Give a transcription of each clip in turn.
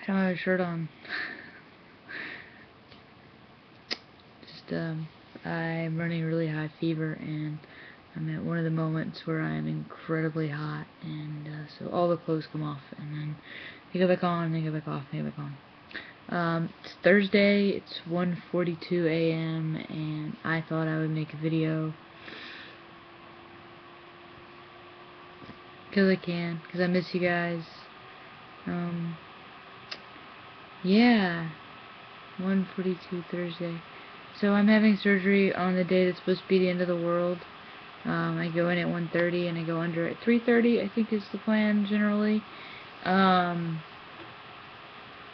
I don't have a shirt on. Just, I'm running a really high fever, and I'm at one of the moments where I'm incredibly hot, and so all the clothes come off, and then they go back on, they go back off, they go back on. It's Thursday, it's 1:42 a.m., and I thought I would make a video because I can, because I miss you guys. Yeah, 1:42 Thursday. So I'm having surgery on the day that's supposed to be the end of the world. I go in at 1:30 and I go under at 3:30, I think is the plan generally. I'm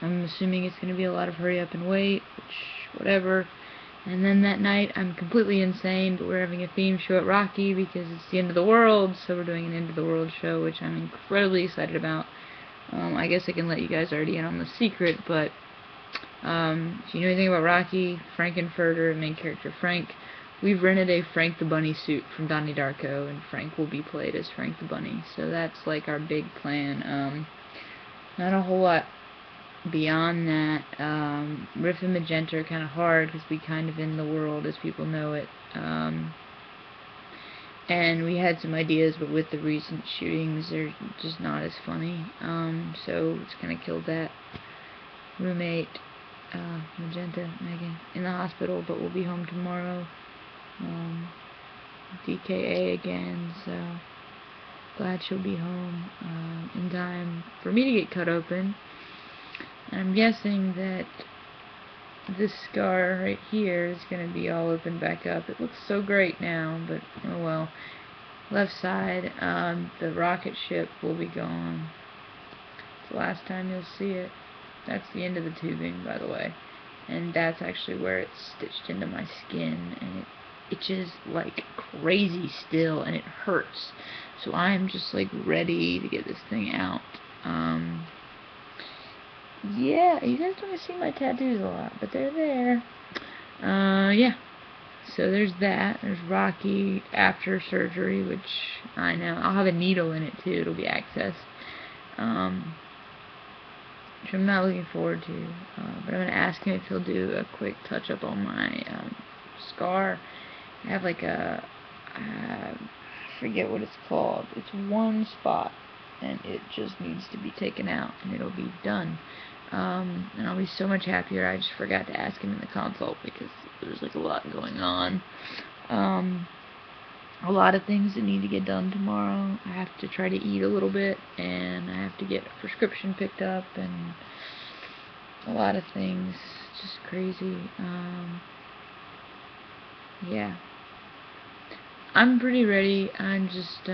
assuming it's going to be a lot of hurry up and wait, which, whatever. And then that night, I'm completely insane, but we're having a theme show at Rocky because it's the end of the world, so we're doing an end of the world show, which I'm incredibly excited about. I guess I can let you guys already in on the secret, but if you know anything about Rocky, Frank-N-Furter, main character Frank, we've rented a Frank the Bunny suit from Donnie Darko, and Frank will be played as Frank the Bunny, so that's like our big plan. Not a whole lot beyond that. Riff and Magenta are kind of hard because we kind of end the world as people know it. And we had some ideas, but with the recent shootings, they're just not as funny. So it's kind of killed that. Roommate, Magenta, Megan, in the hospital, but we'll be home tomorrow. DKA again, so glad she'll be home in time for me to get cut open. And I'm guessing that this scar right here is going to be all opened back up. It looks so great now, but oh well. Left side, the rocket ship will be gone. It's the last time you'll see it. That's the end of the tubing, by the way. And that's actually where it's stitched into my skin, and it itches like crazy still, and it hurts. So I'm just like ready to get this thing out. Yeah, you guys don't see my tattoos a lot, but they're there. Yeah. So there's that. There's Rocky after surgery, which I know. I'll have a needle in it too. It'll be access. Which I'm not looking forward to. But I'm going to ask him if he'll do a quick touch-up on my scar. I have like a... I forget what it's called. It's one spot, and it just needs to be taken out, and it'll be done. And I'll be so much happier. I just forgot to ask him in the consult because there's like a lot going on. A lot of things that need to get done tomorrow. I have to try to eat a little bit, and I have to get a prescription picked up, and a lot of things. Just crazy. Yeah. I'm pretty ready. I'm just,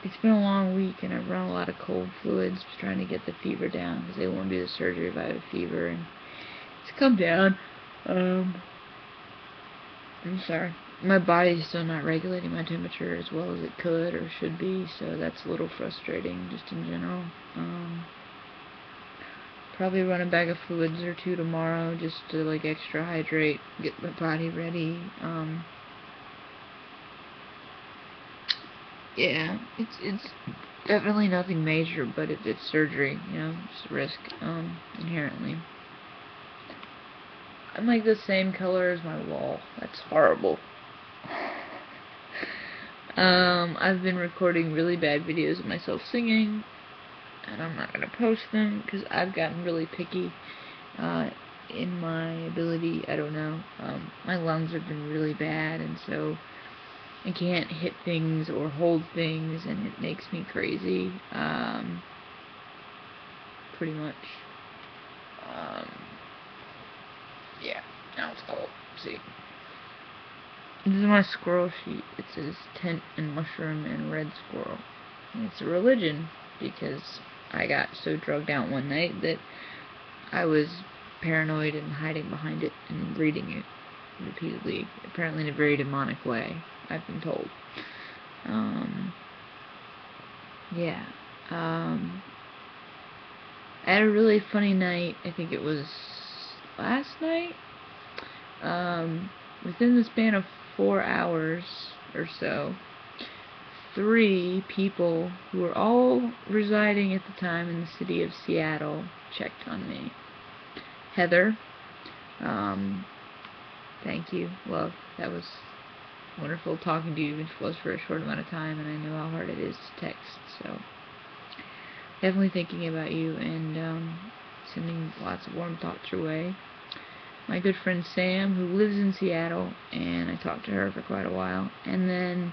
it's been a long week, and I've run a lot of cold fluids trying to get the fever down, because they won't do the surgery if I have a fever, and it's come down. I'm sorry. My body's still not regulating my temperature as well as it could or should be, so that's a little frustrating just in general. Probably run a bag of fluids or two tomorrow just to like extra hydrate, get my body ready. Yeah, it's definitely nothing major, but it's surgery, you know, just a risk, inherently. I'm like the same color as my wall. That's horrible. I've been recording really bad videos of myself singing, and I'm not gonna post them because I've gotten really picky in my ability. I don't know. My lungs have been really bad, and so I can't hit things or hold things, and it makes me crazy. Pretty much. Yeah. Now it's cold. See. This is my squirrel sheet. It says tent and mushroom and red squirrel. And it's a religion because I got so drugged out one night that I was paranoid and hiding behind it and reading it repeatedly, apparently in a very demonic way, I've been told. Yeah. I had a really funny night. I think it was last night. Within the span of 4 hours or so, 3 people who were all residing at the time in the city of Seattle checked on me. Heather, thank you, love. That was wonderful talking to you, even if it was for a short amount of time, and I know how hard it is to text, so definitely thinking about you, and sending lots of warm thoughts your way. My good friend Sam, who lives in Seattle, and I talked to her for quite a while, and then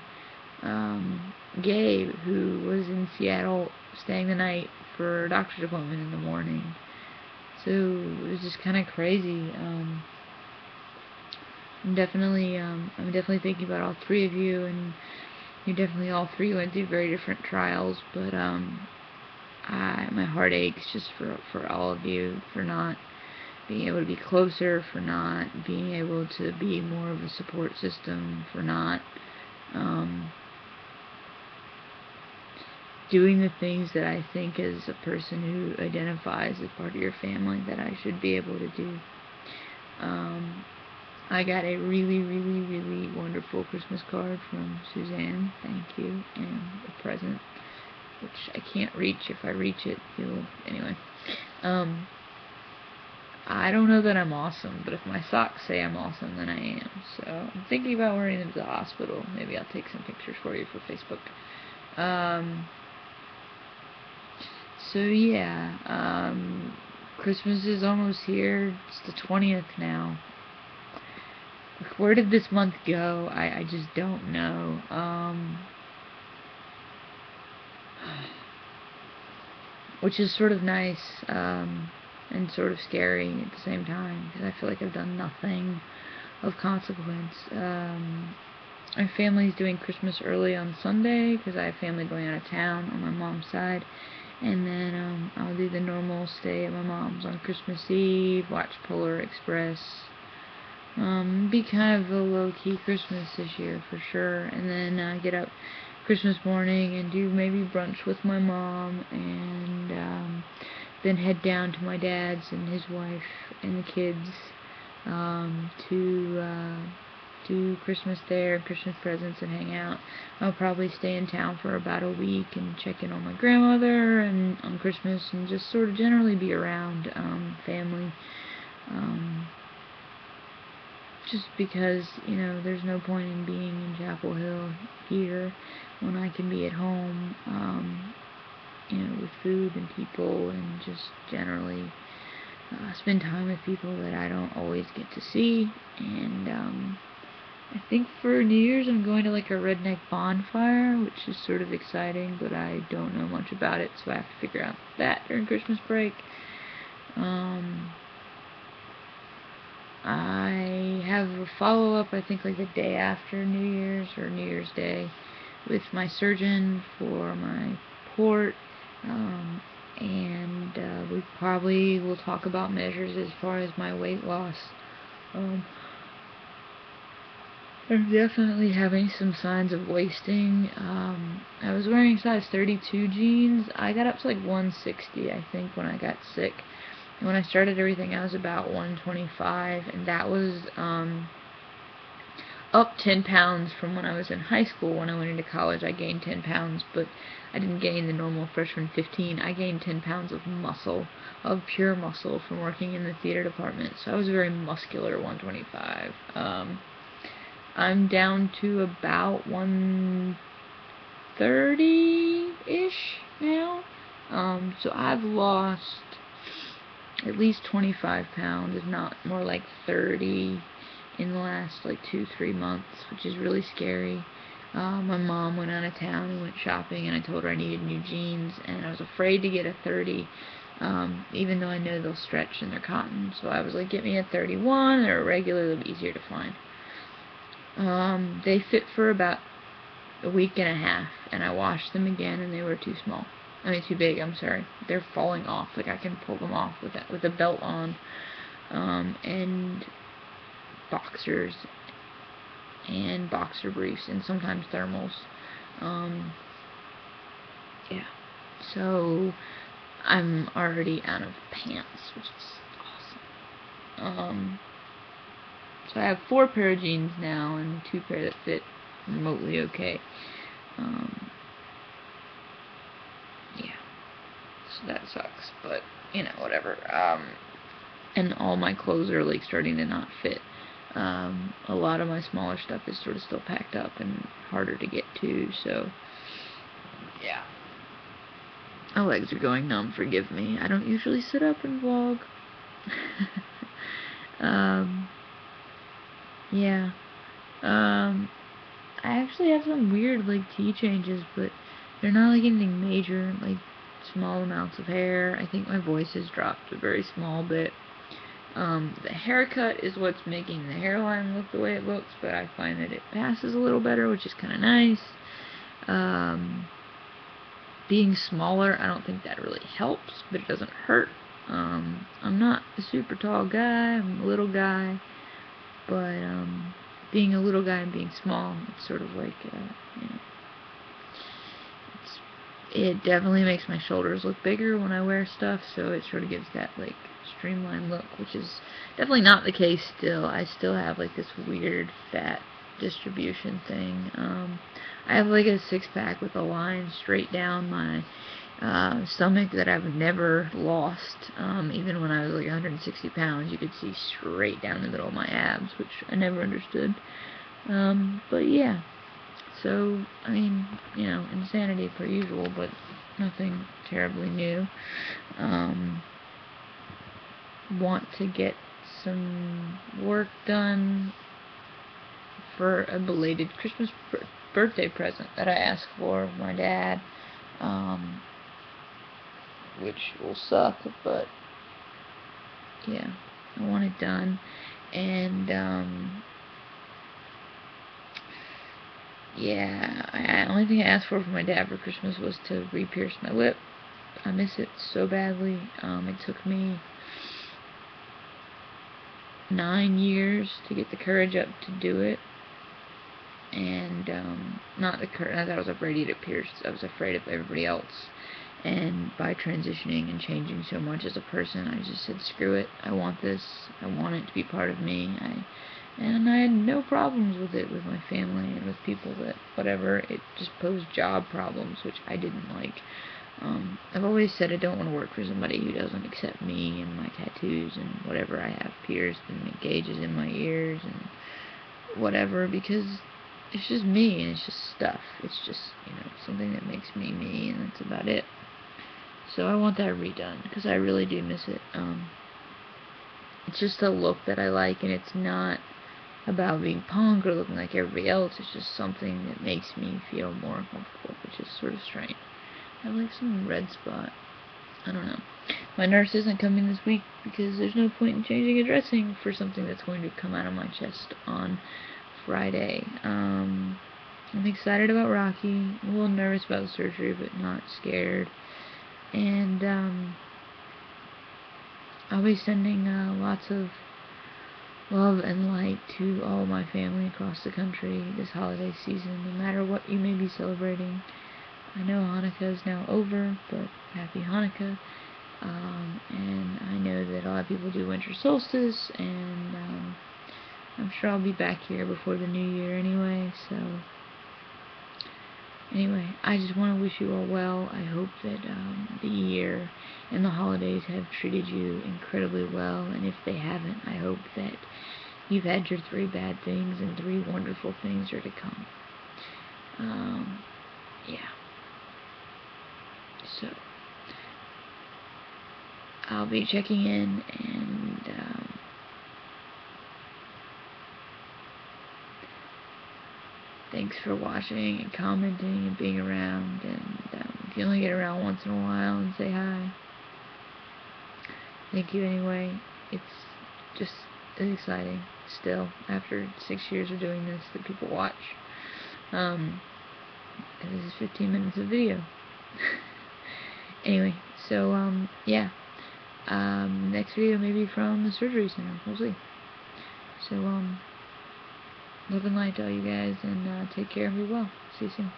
Gabe, who was in Seattle staying the night for a doctor's appointment in the morning. So it was just kind of crazy. I'm definitely thinking about all 3 of you, and you definitely all 3 went through very different trials, but my heart aches just for all of you, for not being able to be closer, for not being able to be more of a support system, for not doing the things that I think as a person who identifies as part of your family that I should be able to do. I got a really, really, really wonderful Christmas card from Suzanne, thank you, and a present, which I can't reach. If I reach it, anyway. I don't know that I'm awesome, but if my socks say I'm awesome, then I am. So I'm thinking about wearing them to the hospital. Maybe I'll take some pictures for you for Facebook. So yeah, Christmas is almost here. It's the 20th now. Where did this month go? I just don't know. Which is sort of nice, and sort of scary at the same time, because I feel like I've done nothing of consequence. My family's doing Christmas early on Sunday, because I have family going out of town on my mom's side, and then I'll do the normal stay at my mom's on Christmas Eve, watch Polar Express, be kind of a low-key Christmas this year for sure, and then get up Christmas morning and do maybe brunch with my mom, and then head down to my dad's and his wife and the kids to do Christmas there, Christmas presents, and hang out. I'll probably stay in town for about a week and check in on my grandmother and on Christmas, and just sort of generally be around family. Just because, there's no point in being in Chapel Hill here when I can be at home, with food and people, and just generally spend time with people that I don't always get to see. And I think for New Year's I'm going to like a redneck bonfire, which is sort of exciting, but I don't know much about it, so I have to figure out that during Christmas break. I have a follow-up, I think, like the day after New Year's, or New Year's Day, with my surgeon for my port, and we probably will talk about measures as far as my weight loss. I'm definitely having some signs of wasting. I was wearing size 32 jeans. I got up to like 160, I think, when I got sick. And when I started everything, I was about 125, and that was up 10 pounds from when I was in high school. When I went into college, I gained 10 pounds, but I didn't gain the normal freshman 15. I gained 10 pounds of muscle, of pure muscle, from working in the theater department. So I was a very muscular 125. I'm down to about 130-ish now. So I've lost at least 25 pounds, if not more like 30, in the last like 2-3 months, which is really scary. My mom went out of town and went shopping, and I told her I needed new jeans, and I was afraid to get a 30, even though I know they'll stretch and they're cotton. So I was like, get me a 31, they're regular, they'll be easier to find. They fit for about a week and a half, and I washed them again, and they were too small. I mean, too big, I'm sorry. They're falling off. Like, I can pull them off with a belt on, and boxers, and boxer briefs, and sometimes thermals. Yeah. So, I'm already out of pants, which is awesome. So I have 4 pair of jeans now, and 2 pair that fit remotely okay. so that sucks, but, you know, whatever. And all my clothes are, like, starting to not fit. A lot of my smaller stuff is sort of still packed up and harder to get to, so, yeah. My legs are going numb, forgive me. I don't usually sit up and vlog. Yeah. I actually have some weird, like, tea changes, but they're not, like, anything major, like, small amounts of hair. I think my voice has dropped a very small bit. The haircut is what's making the hairline look the way it looks, but I find that it passes a little better, which is kind of nice. Being smaller, I don't think that really helps, but it doesn't hurt. I'm not a super tall guy, I'm a little guy, but, being a little guy and being small, it's sort of like, you know, it definitely makes my shoulders look bigger when I wear stuff, so it sort of gives that, like, streamlined look, which is definitely not the case still. I still have, like, this weird fat distribution thing. I have, like, a six-pack with a line straight down my stomach that I've never lost. Even when I was, like, 160 pounds, you could see straight down the middle of my abs, which I never understood. But yeah. So, I mean, you know, insanity per usual, but nothing terribly new. Want to get some work done for a belated Christmas birthday present that I asked for my dad, which will suck, but yeah, I want it done. And yeah, the only thing I asked for my dad for Christmas was to re-pierce my lip. I miss it so badly. It took me 9 years to get the courage up to do it. And, not the courage, I thought I was afraid to get it pierced. I was afraid of everybody else. And by transitioning and changing so much as a person, I just said, screw it. I want this. I want it to be part of me. And I had no problems with it with my family and with people that, whatever, it just posed job problems, which I didn't like. I've always said I don't want to work for somebody who doesn't accept me and my tattoos and whatever I have pierced and gauges in my ears and whatever, because it's just me and it's just stuff. It's just, you know, something that makes me me, and that's about it. So I want that redone, because I really do miss it. It's just a look that I like, and it's not about being punk or looking like everybody else. It's just something that makes me feel more comfortable, which is sort of strange. I have, like, some red spot. I don't know. My nurse isn't coming this week because there's no point in changing a dressing for something that's going to come out of my chest on Friday. I'm excited about Rocky. I'm a little nervous about the surgery, but not scared. And I'll be sending lots of love and light to all my family across the country this holiday season, no matter what you may be celebrating. I know Hanukkah is now over, but happy Hanukkah. And I know that a lot of people do winter solstice, and I'm sure I'll be back here before the new year anyway, so anyway, I just want to wish you all well. I hope that the year and the holidays have treated you incredibly well, and if they haven't, I hope that you've had your 3 bad things and 3 wonderful things are to come. Yeah. So, I'll be checking in, and thanks for watching and commenting and being around, and if you only get around once in a while and say hi, thank you anyway. It's just exciting still, after 6 years of doing this, that people watch. And this is 15 minutes of video. Anyway, so, yeah. Next video maybe from the surgery center. We'll see. So, love and light to all you guys, and take care and be well. See you soon.